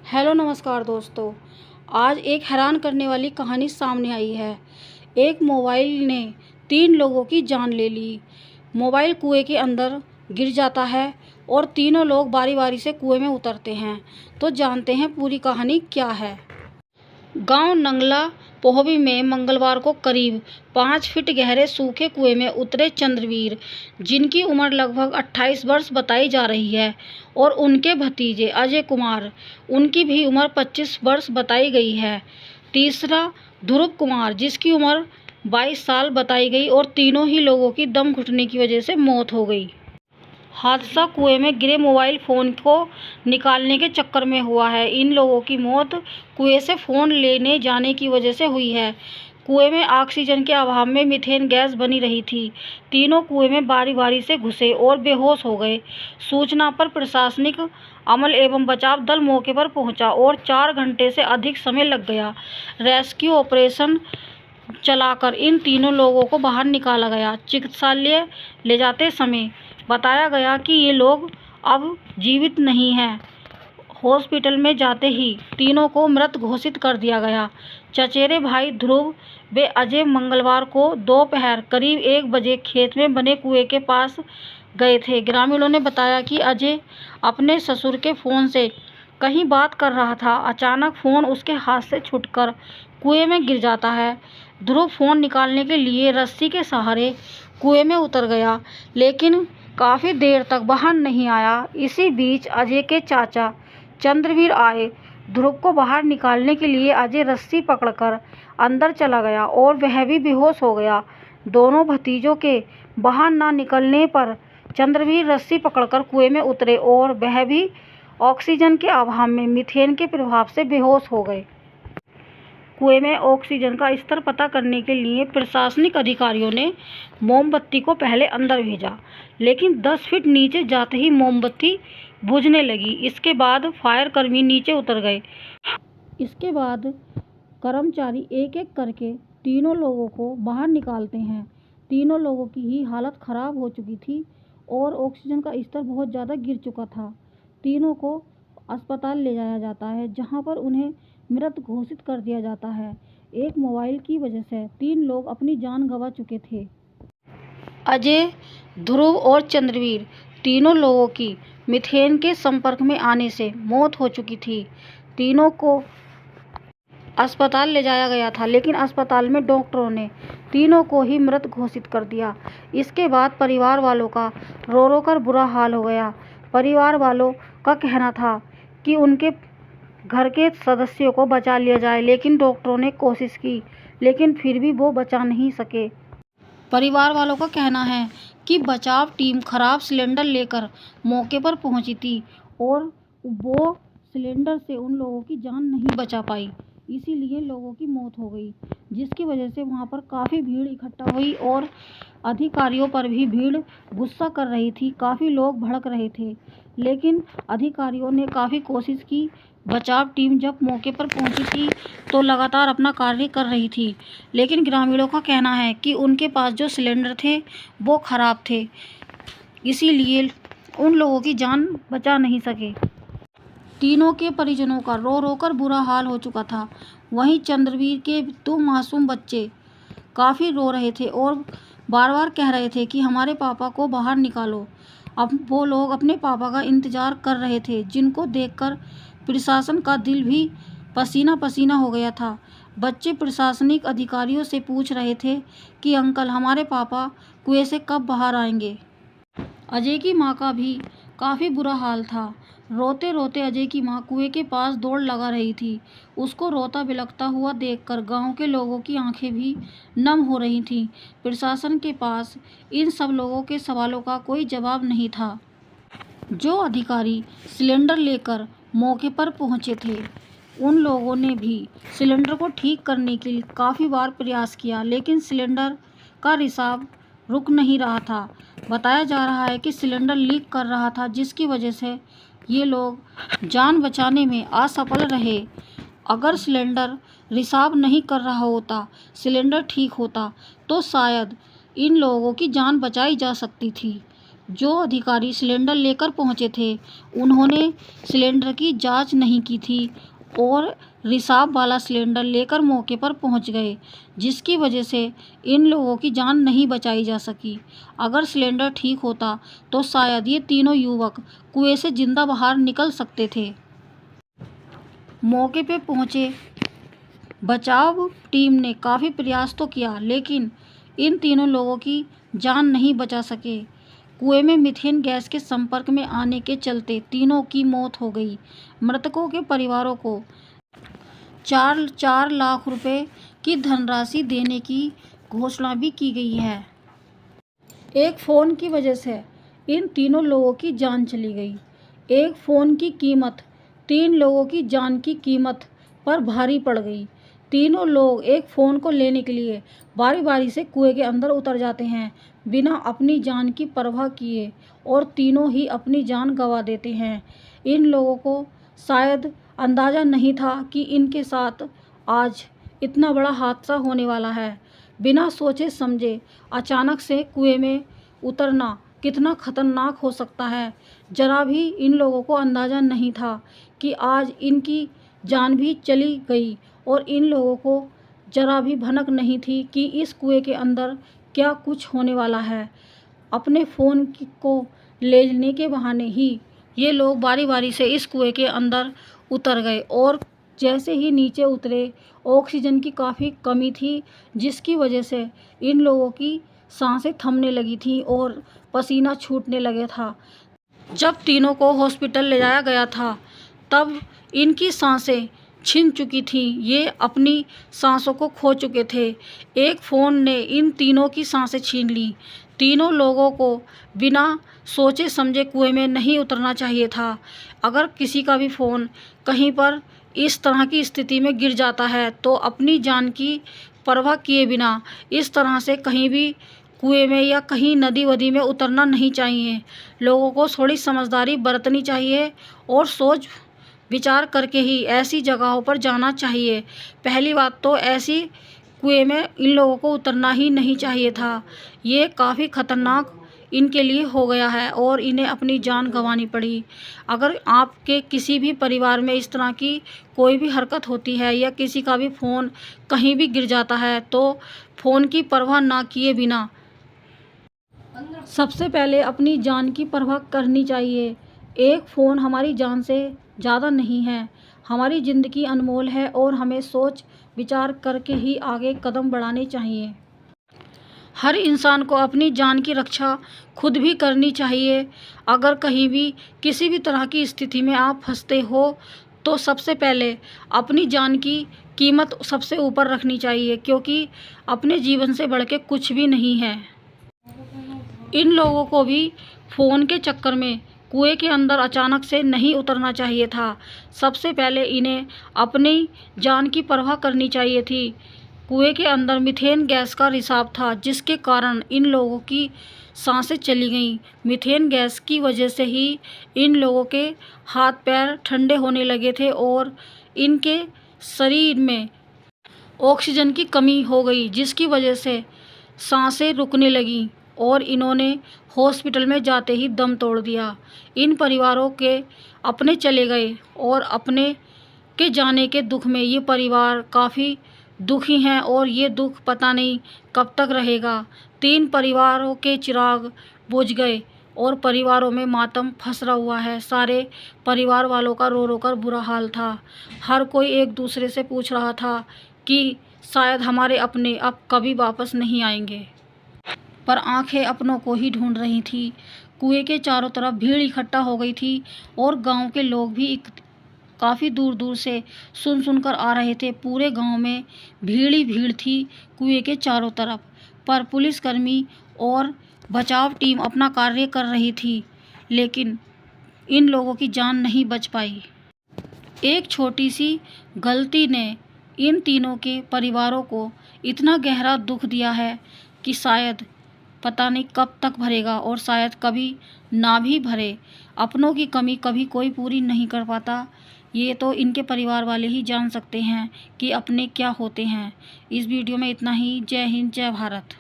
Hello नमस्कार दोस्तों। आज एक हैरान करने वाली कहानी सामने आई है। एक मोबाइल ने 3 लोगों की जान ले ली। मोबाइल कुएं के अंदर गिर जाता है और तीनों लोग बारी बारी से कुएं में उतरते हैं। तो जानते हैं पूरी कहानी क्या है। गांव नंगला पोहबी में मंगलवार को करीब 5 फीट गहरे सूखे कुएं में उतरे चंद्रवीर, जिनकी उम्र लगभग 28 वर्ष बताई जा रही है, और उनके भतीजे अजय कुमार, उनकी भी उम्र 25 वर्ष बताई गई है। तीसरा ध्रुव कुमार, जिसकी उम्र 22 साल बताई गई, और तीनों ही लोगों की दम घुटने की वजह से मौत हो गई। हादसा कुएं में गिरे मोबाइल फ़ोन को निकालने के चक्कर में हुआ है। इन लोगों की मौत कुएं से फ़ोन लेने जाने की वजह से हुई है। कुएं में ऑक्सीजन के अभाव में मीथेन गैस बनी रही थी। तीनों कुएं में बारी बारी से घुसे और बेहोश हो गए। सूचना पर प्रशासनिक अमल एवं बचाव दल मौके पर पहुंचा और 4 घंटे से अधिक समय लग गया। रेस्क्यू ऑपरेशन चलाकर इन तीनों लोगों को बाहर निकाला गया। चिकित्सालय ले जाते समय बताया गया कि ये लोग अब जीवित नहीं हैं। हॉस्पिटल में जाते ही तीनों को मृत घोषित कर दिया गया। चचेरे भाई ध्रुव व अजय मंगलवार को दोपहर करीब 1 बजे खेत में बने कुएं के पास गए थे। ग्रामीणों ने बताया कि अजय अपने ससुर के फ़ोन से कहीं बात कर रहा था। अचानक फ़ोन उसके हाथ से छूटकर कुएं में गिर जाता है। ध्रुव फ़ोन निकालने के लिए रस्सी के सहारे कुएं में उतर गया, लेकिन काफ़ी देर तक बाहर नहीं आया। इसी बीच अजय के चाचा चंद्रवीर आए। ध्रुव को बाहर निकालने के लिए अजय रस्सी पकड़कर अंदर चला गया और वह भी बेहोश हो गया। दोनों भतीजों के बाहर ना निकलने पर चंद्रवीर रस्सी पकड़कर कुएं में उतरे और वह भी ऑक्सीजन के अभाव में मीथेन के प्रभाव से बेहोश हो गए। कुएं में ऑक्सीजन का स्तर पता करने के लिए प्रशासनिक अधिकारियों ने मोमबत्ती को पहले अंदर भेजा, लेकिन 10 फीट नीचे जाते ही मोमबत्ती बुझने लगी। इसके बाद फायर कर्मी नीचे उतर गए। इसके बाद कर्मचारी एक एक करके तीनों लोगों को बाहर निकालते हैं। तीनों लोगों की ही हालत खराब हो चुकी थी और ऑक्सीजन का स्तर बहुत ज़्यादा गिर चुका था। तीनों को अस्पताल ले जाया जाता है, जहां पर उन्हें मृत घोषित कर दिया जाता है। एक मोबाइल की वजह से 3 लोग अपनी जान गंवा चुके थे। अजय, ध्रुव और चंद्रवीर, तीनों लोगों की मीथेन के संपर्क में आने से मौत हो चुकी थी। तीनों को अस्पताल ले जाया गया था, लेकिन अस्पताल में डॉक्टरों ने तीनों को ही मृत घोषित कर दिया। इसके बाद परिवार वालों का रो रो कर बुरा हाल हो गया। परिवार वालों का कहना था कि उनके घर के सदस्यों को बचा लिया जाए, लेकिन डॉक्टरों ने कोशिश की, लेकिन फिर भी वो बचा नहीं सके। परिवार वालों का कहना है कि बचाव टीम खराब सिलेंडर लेकर मौके पर पहुंची थी और वो सिलेंडर से उन लोगों की जान नहीं बचा पाई, इसीलिए लोगों की मौत हो गई, जिसकी वजह से वहां पर काफ़ी भीड़ इकट्ठा हुई और अधिकारियों पर भी भीड़ गुस्सा कर रही थी। काफ़ी लोग भड़क रहे थे, लेकिन अधिकारियों ने काफ़ी कोशिश की। बचाव टीम जब मौके पर पहुंची थी तो लगातार अपना कार्य कर रही थी, लेकिन ग्रामीणों का कहना है कि उनके पास जो सिलेंडर थे वो खराब थे, इसीलिए उन लोगों की जान बचा नहीं सके। तीनों के परिजनों का रो रो कर बुरा हाल हो चुका था। वहीं चंद्रवीर के 2 मासूम बच्चे काफ़ी रो रहे थे और बार बार कह रहे थे कि हमारे पापा को बाहर निकालो। अब वो लोग अपने पापा का इंतज़ार कर रहे थे, जिनको देखकर प्रशासन का दिल भी पसीना पसीना हो गया था। बच्चे प्रशासनिक अधिकारियों से पूछ रहे थे कि अंकल, हमारे पापा कुएं से कब बाहर आएंगे। अजय की मां का भी काफ़ी बुरा हाल था। रोते रोते अजय की मां कुएं के पास दौड़ लगा रही थी। उसको रोता बिलखता हुआ देखकर गांव के लोगों की आंखें भी नम हो रही थीं। प्रशासन के पास इन सब लोगों के सवालों का कोई जवाब नहीं था। जो अधिकारी सिलेंडर लेकर मौके पर पहुंचे थे, उन लोगों ने भी सिलेंडर को ठीक करने के लिए काफ़ी बार प्रयास किया, लेकिन सिलेंडर का रिसाव रुक नहीं रहा था। बताया जा रहा है कि सिलेंडर लीक कर रहा था, जिसकी वजह से ये लोग जान बचाने में असफल रहे। अगर सिलेंडर रिसाव नहीं कर रहा होता, सिलेंडर ठीक होता, तो शायद इन लोगों की जान बचाई जा सकती थी। जो अधिकारी सिलेंडर लेकर पहुंचे थे उन्होंने सिलेंडर की जांच नहीं की थी और रिसाव वाला सिलेंडर लेकर मौके पर पहुंच गए, जिसकी वजह से इन लोगों की जान नहीं बचाई जा सकी। अगर सिलेंडर ठीक होता तो शायद ये तीनों युवक कुएं से जिंदा बाहर निकल सकते थे। मौके पे पहुंचे बचाव टीम ने काफ़ी प्रयास तो किया, लेकिन इन तीनों लोगों की जान नहीं बचा सके। कुएं में मीथेन गैस के संपर्क में आने के चलते तीनों की मौत हो गई। मृतकों के परिवारों को 4 लाख रुपए की धनराशि देने की घोषणा भी की गई है। एक फ़ोन की वजह से इन तीनों लोगों की जान चली गई। एक फ़ोन की कीमत 3 लोगों की जान की कीमत पर भारी पड़ गई। तीनों लोग एक फ़ोन को लेने के लिए बारी बारी से कुएं के अंदर उतर जाते हैं बिना अपनी जान की परवाह किए, और तीनों ही अपनी जान गंवा देते हैं। इन लोगों को शायद अंदाज़ा नहीं था कि इनके साथ आज इतना बड़ा हादसा होने वाला है। बिना सोचे समझे अचानक से कुएं में उतरना कितना खतरनाक हो सकता है, जरा भी इन लोगों को अंदाज़ा नहीं था कि आज इनकी जान भी चली गई, और इन लोगों को जरा भी भनक नहीं थी कि इस कुएं के अंदर क्या कुछ होने वाला है। अपने फ़ोन को लेने के बहाने ही ये लोग बारी बारी से इस कुएं के अंदर उतर गए, और जैसे ही नीचे उतरे ऑक्सीजन की काफ़ी कमी थी, जिसकी वजह से इन लोगों की सांसें थमने लगी थी और पसीना छूटने लगा था। जब तीनों को हॉस्पिटल ले जाया गया था तब इनकी सांसें छिन चुकी थी, ये अपनी सांसों को खो चुके थे। एक फ़ोन ने इन तीनों की सांसें छीन ली। तीनों लोगों को बिना सोचे समझे कुएं में नहीं उतरना चाहिए था। अगर किसी का भी फ़ोन कहीं पर इस तरह की स्थिति में गिर जाता है तो अपनी जान की परवाह किए बिना इस तरह से कहीं भी कुएं में या कहीं नदी वदी में उतरना नहीं चाहिए। लोगों को थोड़ी समझदारी बरतनी चाहिए और सोच विचार करके ही ऐसी जगहों पर जाना चाहिए। पहली बात तो ऐसी कुएं में इन लोगों को उतरना ही नहीं चाहिए था। ये काफ़ी ख़तरनाक इनके लिए हो गया है और इन्हें अपनी जान गंवानी पड़ी। अगर आपके किसी भी परिवार में इस तरह की कोई भी हरकत होती है या किसी का भी फ़ोन कहीं भी गिर जाता है तो फ़ोन की परवाह ना किए बिना सबसे पहले अपनी जान की परवाह करनी चाहिए। एक फ़ोन हमारी जान से ज़्यादा नहीं है। हमारी ज़िंदगी अनमोल है और हमें सोच विचार करके ही आगे कदम बढ़ाने चाहिए। हर इंसान को अपनी जान की रक्षा खुद भी करनी चाहिए। अगर कहीं भी किसी भी तरह की स्थिति में आप फंसते हो तो सबसे पहले अपनी जान की कीमत सबसे ऊपर रखनी चाहिए, क्योंकि अपने जीवन से बढ़ के कुछ भी नहीं है। इन लोगों को भी फ़ोन के चक्कर में कुएं के अंदर अचानक से नहीं उतरना चाहिए था। सबसे पहले इन्हें अपनी जान की परवाह करनी चाहिए थी। कुएं के अंदर मीथेन गैस का रिसाव था, जिसके कारण इन लोगों की सांसें चली गईं। मीथेन गैस की वजह से ही इन लोगों के हाथ पैर ठंडे होने लगे थे और इनके शरीर में ऑक्सीजन की कमी हो गई, जिसकी वजह से सांसें रुकने लगीं और इन्होंने हॉस्पिटल में जाते ही दम तोड़ दिया। इन परिवारों के अपने चले गए और अपने के जाने के दुख में ये परिवार काफ़ी दुखी हैं और ये दुख पता नहीं कब तक रहेगा। 3 परिवारों के चिराग बुझ गए और परिवारों में मातम फंसा हुआ है। सारे परिवार वालों का रो रो कर बुरा हाल था। हर कोई एक दूसरे से पूछ रहा था कि शायद हमारे अपने अब कभी वापस नहीं आएंगे, पर आंखें अपनों को ही ढूंढ रही थी। कुएं के चारों तरफ भीड़ इकट्ठा हो गई थी और गांव के लोग भी काफ़ी दूर दूर से सुनकर आ रहे थे। पूरे गांव में भीड़ ही भीड़ थी कुएं के चारों तरफ, पर पुलिसकर्मी और बचाव टीम अपना कार्य कर रही थी, लेकिन इन लोगों की जान नहीं बच पाई। एक छोटी सी गलती ने इन तीनों के परिवारों को इतना गहरा दुख दिया है कि शायद पता नहीं कब तक भरेगा और शायद कभी ना भी भरे। अपनों की कमी कभी कोई पूरी नहीं कर पाता। ये तो इनके परिवार वाले ही जान सकते हैं कि अपने क्या होते हैं। इस वीडियो में इतना ही। जय हिंद, जय भारत।